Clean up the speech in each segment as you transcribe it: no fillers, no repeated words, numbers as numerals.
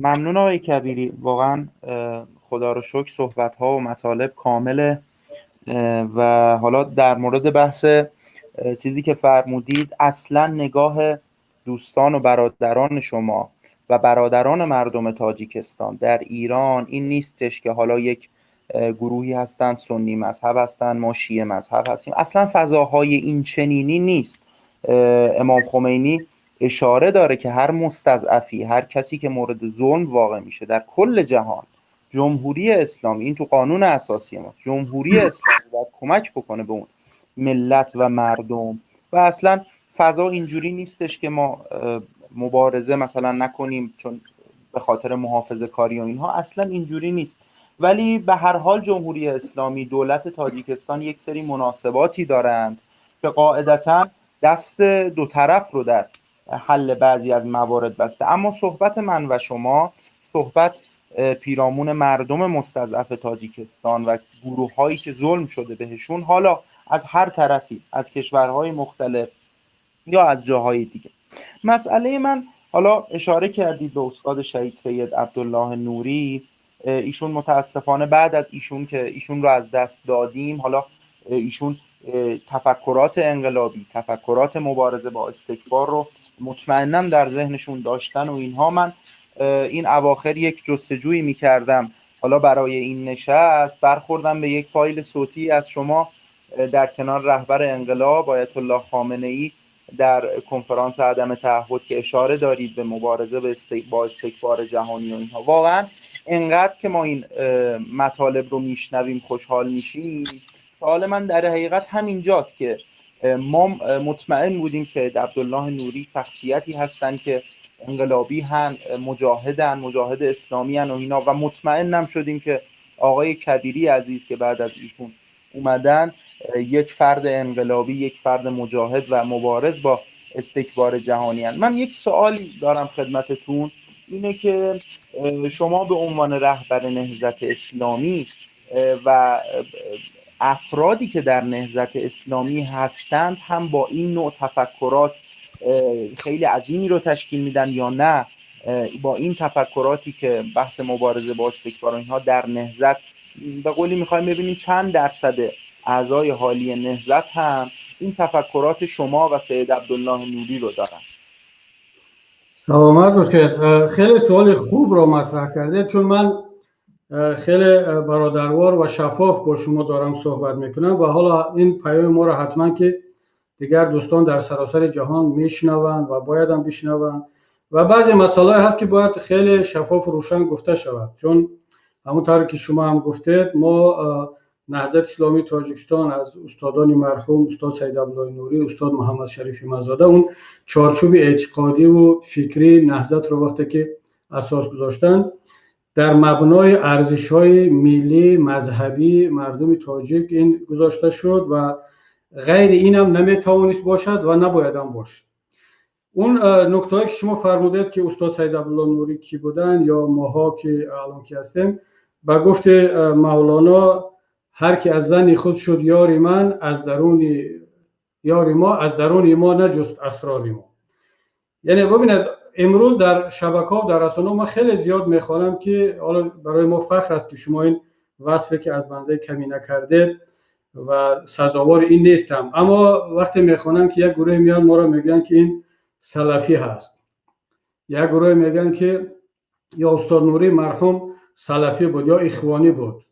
ممنون آقای کبیری. واقعا خدا رو شکر صحبت‌ها و مطالب کامله. و حالا در مورد بحث چیزی که فرمودید، اصلا نگاه دوستان و برادران شما و برادران مردم تاجیکستان در ایران این نیستش که حالا یک گروهی هستن سنی مذهب هستن، ما شیعه مذهب هستیم. اصلا فضاهای این چنینی نیست. امام خمینی اشاره داره که هر مستضعفی، هر کسی که مورد ظلم واقع میشه در کل جهان، جمهوری اسلامی، این تو قانون اساسی ماست، جمهوری اسلامی باید کمک بکنه به اون ملت و مردم. و اصلا فضا اینجوری نیستش که ما مبارزه مثلا نکنیم چون به خاطر محافظه کاری و اینها، اصلا اینجوری نیست. ولی به هر حال جمهوری اسلامی، دولت تاجیکستان یک سری مناسباتی دارند که قاعدتاً دست دو طرف رو در حل بعضی از موارد بسته. اما صحبت من و شما صحبت پیرامون مردم مستضعف تاجیکستان و گروه هایی که ظلم شده بهشون، حالا از هر طرفی، از کشورهای مختلف یا از جاهای دیگه. مسئله من، حالا اشاره کردید به استاد شهید سید عبدالله نوری. ایشون متاسفانه بعد از ایشون که ایشون رو از دست دادیم، حالا ایشون تفکرات انقلابی، تفکرات مبارزه با استکبار رو مطمئناً در ذهنشون داشتن و اینها. من این اواخر یک جستجویی میکردم حالا برای این نشست، برخوردم به یک فایل صوتی از شما در کنار رهبر انقلاب آیت الله خامنه‌ای در کنفرانس عدم تعهد که اشاره دارید به مبارزه با استکبار جهانی و اینها. واقعا انقدر که ما این مطالب رو میشنویم خوشحال میشیم. سوال من در حقیقت همینجاست که ما مطمئن بودیم سید عبدالله نوری شخصیتی هستن که انقلابی هن، مجاهدن، مجاهد اسلامی هن و اینا، و مطمئنم شدیم که آقای کبیری عزیز که بعد از ایشون اومدن یک فرد انقلابی، یک فرد مجاهد و مبارز با استکبار جهانی هن. من یک سوالی دارم خدمتتون، اینه که شما به عنوان رهبر نهضت اسلامی و افرادی که در نهضت اسلامی هستند هم با این نوع تفکرات خیلی عظیمی رو تشکیل میدن یا نه؟ با این تفکراتی که بحث مبارزه با استکبار اینها در نهضت، به قولی میخوایم ببینیم چند درصد اعضای حالی نهضت هم این تفکرات شما و سید عبدالله نوری رو دارن؟ سلامت باشید. خیلی سوال خوب رو مطرح کردید، چون من خیلی برادروار و شفاف با شما دارم صحبت میکنم و حالا این پیام ما رو حتما که دیگر دوستان در سراسر جهان میشنوند و باید هم بشنوند و بعضی مسائل هست که باید خیلی شفاف و روشن گفته شود. چون همونطور که شما هم گفتید، ما نهضت اسلامی تاجیکستان از استادان مرحوم استاد سید عبدالله نوری، استاد محمد شریف مزاده، اون چارچوب اعتقادی و فکری نهضت رو وقتی که اساس گذاشتن در مبنای ارزش‌های ملی مذهبی مردم تاجیک این گذاشته شد و غیر این هم نمیتوانست باشد و نباید هم باشد. اون نکته‌ای که شما فرمودید که استاد سید عبدالله نوری کی بودن یا ماها که الان کی هستیم، با گفت مولانا هر کی از زن خود شد یار من، از درون یار ما، از درون ما نجست اسرار ما. یعنی ببینید امروز در شبکه‌ها و در رسانه‌ها ما خیلی زیاد میخوانم که حالا برای ما فخر است که شما این وصفی که از بنده کمی نکردید و سزاوار این نیستم، اما وقتی میخوانم که یک گروه میاد ما رو میگن که این سلفی هست، یک گروه میگن که یا استاد نوری مرحوم سلفی بود یا اخوانی بود،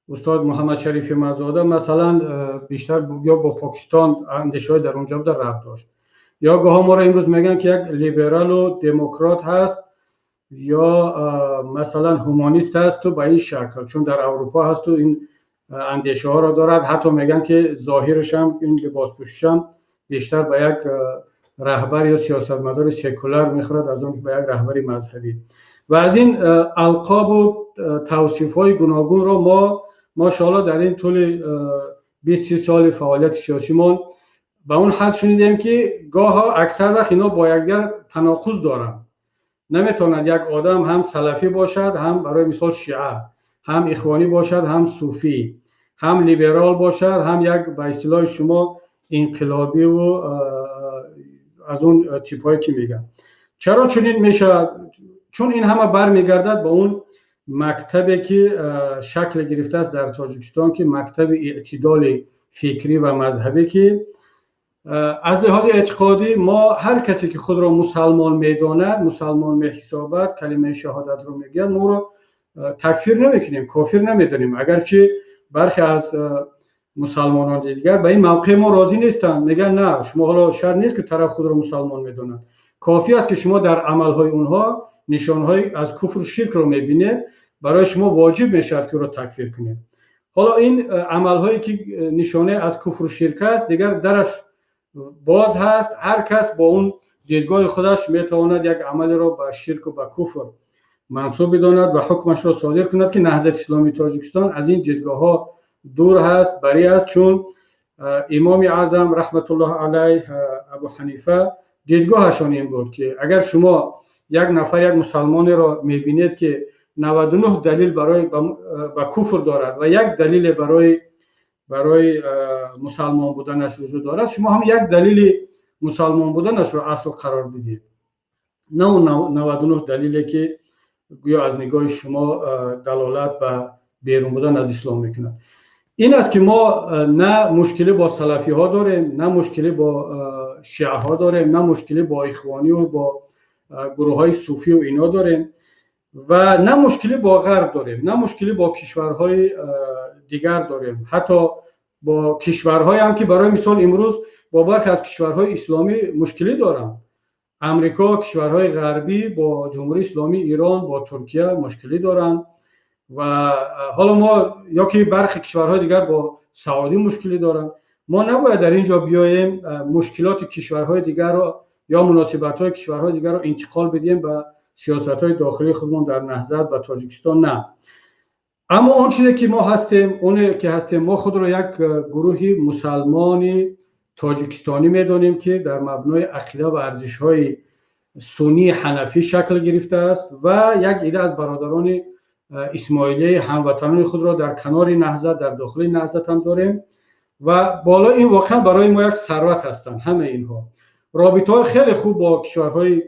استاد محمد شریف مزاده مثلا بیشتر یا با پاکستان اندیشه‌های در اونجا در ربط داشت، یا گاه ما رو امروز میگن که یک لیبرال و دموکرات هست یا مثلا هومانیست هست و به این شکل، چون در اروپا هست و این اندیشه ها را دارد. حتی میگن که ظاهرش هم این لباس پوشش هم بیشتر به یک رهبر یا سیاستمدار سکولار میخورد از اون که به یک رهبری مذهبی. و از این القاب و توصیف های گوناگون را ما ماشاءالله در این طول 20 سال فعالیت سیاسی ما به اون حد شنیدیم که گاه اکثر وقت اینا با یکدیگر تناقض دارن. نمیتواند یک آدم هم سلفی باشد، هم برای مثال شیعه، هم اخوانی باشد، هم صوفی، هم لیبرال باشد، هم یک به اصطلاح شما انقلابی و از اون تیپایی که میگن. چرا چنین میشه؟ چون این همه برمیگردد به اون مکتبی که شکل گرفته است در تاجیکستان که مکتب اعتدال فکری و مذهبی که از لحاظ اعتقادی ما هر کسی که خود را مسلمان میداند، مسلمان میحسابد، کلمه شهادت رو میگه، ما رو تکفیر نمیکنیم، کافر نمیدونیم. اگرچه برخی از مسلمانان دیگر به این موقع ما راضی نیستند، میگن نه شما حالا شرط نیست که طرف خود را مسلمان میداند، کافی است که شما در عملهای اونها نشانهای از کفر و شرک رو میبینید، برای شما واجب میشد که رو تکفیر کنید. حالا این عملهایی که نشانه از کفر و شرک است دیگر درش باز هست، هر کس با اون دیدگاه خودش میتواند یک عمل را به شرک و به کفر منسوب بداند و حکمش را صادر کند که نهضت اسلامی تاجیکستان از این دیدگاه ها دور هست، بری است. چون امام اعظم رحمت الله علیه ابو حنیفه دیدگاهشان این بود که اگر شما یک نفر یک مسلمان را میبینید که 99 دلیل برای به کفر دارد و یک دلیل برای مسلمان بودنش وجود دارد، شما هم یک دلیل مسلمان بودنش را اصل قرار بدید، نه اون 99 دلیلی که گویا از نگاه شما دلالت به بیرون بودن از اسلام میکند. این است که ما نه مشکلی با سلفی ها داریم، نه مشکلی با شیعه ها داریم، نه مشکلی با اخوانی و با گروه های صوفی و اینا داریم و نه مشکلی با غرب داریم، نه مشکلی با کشورهای دیگر داریم، حتی با کشورهای هم که برای مثال امروز با برخی از کشورهای اسلامی مشکلی دارن. امریکا، کشورهای غربی با جمهوری اسلامی ایران، با ترکیه مشکلی دارن و حالا ما یا که برخی کشورهای دیگر با سعودی مشکلی دارن. ما نباید در اینجا بیاییم مشکلات کشورهای دیگر را یا مناسبت‌های کشورهای دیگر را انتقال بدیم به سیاست‌های داخلی خودمون در نهضت و تاجیکستان. نه، اما اون چیزی که ما هستیم، اون که هستیم، ما خود را یک گروهی مسلمانی تاجیکستانی میدانیم که در مبنای عقیده و ارزش‌های سنی حنفی شکل گرفته است و یک عده از برادران اسماعیلی هموطنان خود را در کنار نهضت، در داخل نهضت هم داریم و بالا این واقعا برای ما یک ثروت هستند. همه اینها رابطه‌های خیلی خوب با کشورهای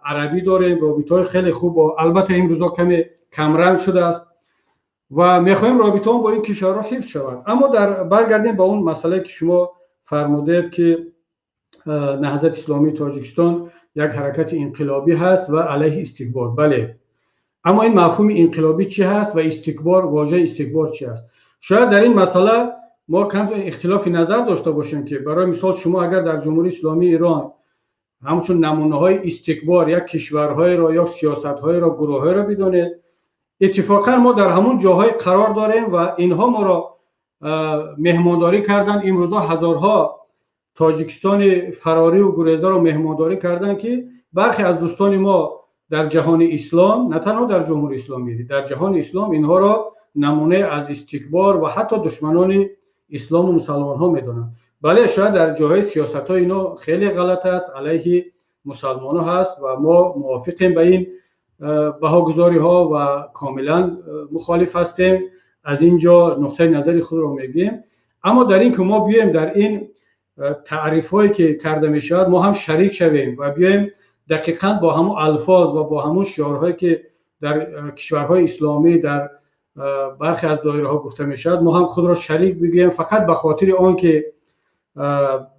عربی داریم، رابطه‌های خیلی خوب با، البته این روزا کمی کمرنگ شده است و می‌خوایم رابطه با این کشورها حفظ شود. اما برگردیم به اون مسئله که شما فرمودید که نهضت اسلامی تاجیکستان یک حرکت انقلابی هست و علیه استکبار. بله، اما این مفهوم انقلابی چی هست و استکبار، واژه استکبار چی است؟ شاید در این مسئله ما کم اختلاف نظر داشته باشیم که برای مثال شما اگر در جمهوری اسلامی ایران همچون نمونه‌های استکبار یک کشورهای را یا سیاست‌های را، گروه‌های را بدونید، اتفاقا ما در همون جاهای قرار داریم و اینها ما را مهمانداری کردن. امروزا هزارها تاجیکستان فراری و گریزه را مهمانداری کردن که برخی از دوستان ما در جهان اسلام، نه تنها در جمهوری اسلامی، در جهان اسلام اینها را نمونه از استکبار و حتی دشمنان اسلام و مسلمان ها میدونن. بله، شاید در جاهای سیاست ها اینا خیلی غلط است، علیه مسلمان ها هست و ما موافقیم به این بهاگذاری ها و کاملا مخالف هستیم. از اینجا نقطه نظر خود را میگیم. اما در این که ما بیایم در این تعریف هایی که کرده می شود ما هم شریک شویم و بیایم دقیقاً با همون الفاظ و با همون شعارهایی که در کشورهای اسلامی در برخی از دایره ها گفته می شود ما هم خود را شریک بگیم، فقط به خاطر آن که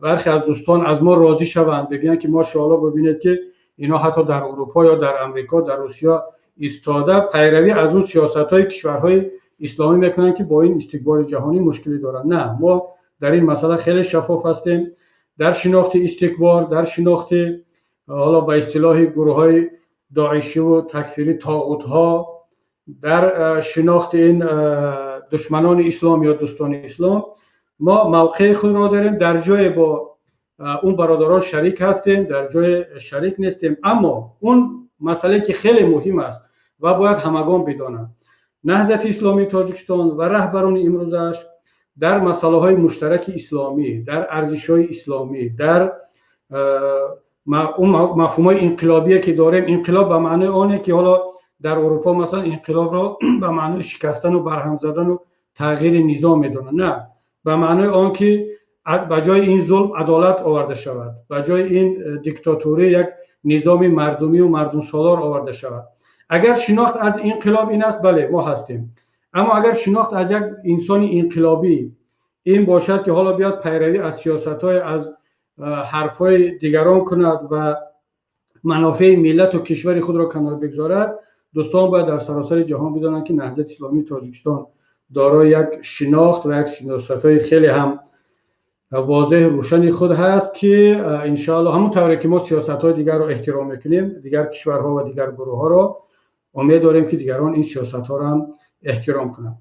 برخی از دوستان از ما راضی شوند، بگن که ماشاءالله ببینید که اینا حتی در اروپا یا در امریکا، در روسیه ایستاده پیروی از اون سیاست‌های کشورهای اسلامی میکنن که با این استکبار جهانی مشکلی دارن. نه، ما در این مسئله خیلی شفاف هستیم در شناخت استکبار، در شناخت حالا به اصطلاح گروه‌های داعشی و تکفیری طاغوت‌ها، در شناخت این دشمنان اسلام یا دوستان اسلام. ما موقع خود را داریم، در جای با اون برادران شریک هستیم، در جای شریک نیستیم. اما اون مسئله که خیلی مهم است و باید همگان بدانند، نهضت اسلامی تاجیکستان و رهبران امروزش در مسائل های مشترک اسلامی، در ارزش های اسلامی، در اون مفهوم های انقلابی که داریم، انقلاب به معنی آنه که حالا در اروپا مثلا انقلاب را به معنی شکستن و برهم زدن و تغییر نظام میدونن. نه، به معنی آن که به جای این ظلم عدالت آورده شود، به جای این دیکتاتوری یک نظام مردمی و مردم سالار آورده شود. اگر شناخت از انقلاب این است، بله ما هستیم، اما اگر شناخت از یک انسان انقلابی این باشد که حالا بیاد پیروی از سیاست‌های از حرف‌های دیگران کند و منافع ملت و کشور خود را کنار بگذارد، دوستان باید در سراسر جهان بدانند که نهضت اسلامی تاجیکستان دارای یک شناخت و یک سیاست‌های خیلی هم واضح روشن خود هست که انشاءالله همون طوری که ما سیاست‌های دیگر را احترام میکنیم، دیگر کشورها و دیگر گروه‌ها را امید داریم که دیگران این سیاست‌ها را هم احترام کنند.